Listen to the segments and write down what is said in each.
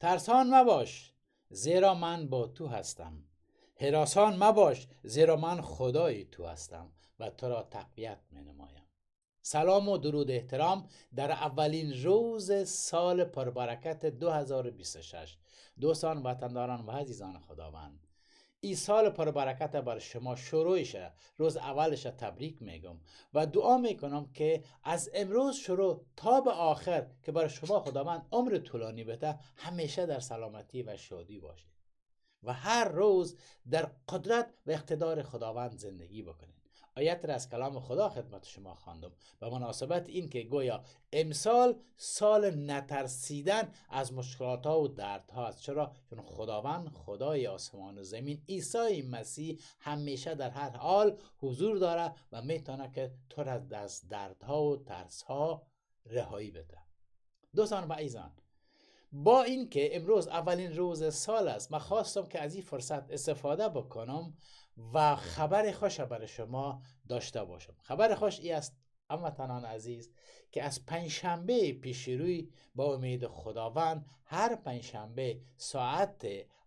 ترسان مباش زیرا من با تو هستم. هراسان مباش زیرا من خدای تو هستم و تو را تقویت می نمایم. سلام و درود احترام در اولین روز سال پربرکت 2026. دوستان، وطنداران و عزیزان خداوند، این سال پربرکت بر شما شروعشه. روز اولش تبریک میگم و دعا میکنم که از امروز شروع تا به آخر که بر شما خداوند عمر طولانی بده، همیشه در سلامتی و شادی باشید و هر روز در قدرت و اقتدار خداوند زندگی بکنید. آیت را از کلام خدا خدمت شما خواندم به مناسبت این که گویا امسال سال نترسیدن از مشکلات ها و دردها است. چرا؟ چون خداوند خدای آسمان و زمین، عیسی مسیح همیشه در هر حال حضور داره و میتونه که تو را از دردها و ترسها رهایی بده. دوستان و عزیزان، با این که امروز اولین روز سال است، من خواستم که از این فرصت استفاده بکنم و خبر خوش برای شما داشته باشم. خبر خوش ای است هموطنان عزیز که از پنجشنبه پیش روی با امید خداوند هر پنجشنبه ساعت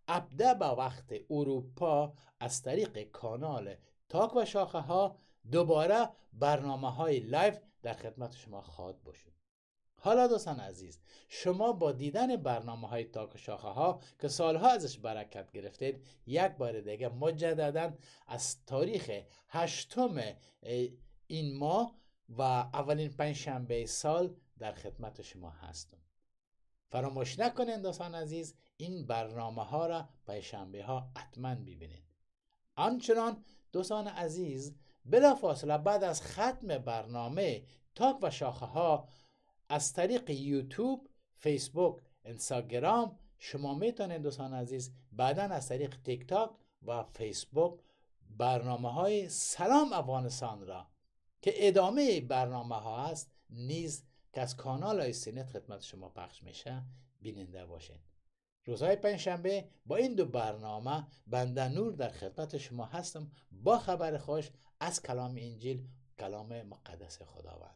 17 به وقت اروپا از طریق کانال تاک و شاخه ها دوباره برنامه های لایو در خدمت شما خواهد باشیم. حالا دوستان عزیز، شما با دیدن برنامه های تاک و شاخه ها که سالها ازش برکت گرفتید، یک بار دیگه مجددا از تاریخ 8 این ماه و اولین پنجشنبه سال در خدمت شما هستم. فراموش نکنید دوستان عزیز، این برنامه ها را پنجشنبه ها حتما ببینید. آنچنان دوستان عزیز، بلافاصله بعد از ختم برنامه تاک و شاخه ها از طریق یوتیوب، فیسبوک، اینستاگرام شما میتونید دوستان عزیز بعدا از طریق تیک تاک و فیسبوک برنامه های سلام افغانستان را که ادامه برنامه ها است نیز که از کانال های سینت خدمت شما پخش میشه بیننده باشید. روزهای پنجشنبه با این دو برنامه بنده نور در خدمت شما هستم با خبر خوش از کلام انجیل، کلام مقدس خداوند.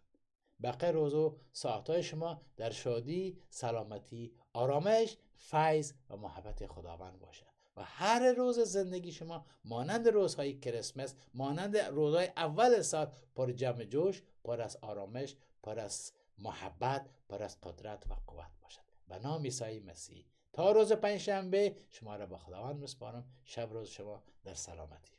بقیه روز و ساعتهای شما در شادی، سلامتی، آرامش، فیض و محبت خداوند باشه و هر روز زندگی شما مانند روزهای کریسمس، مانند روزهای اول سال پر جمع جوش، پر از آرامش، پر از محبت، پر از قدرت و قوت باشد. به نام عیسی مسیح تا روز پنجشنبه شما را به خداوند میسپارم. شب روز شما در سلامتی.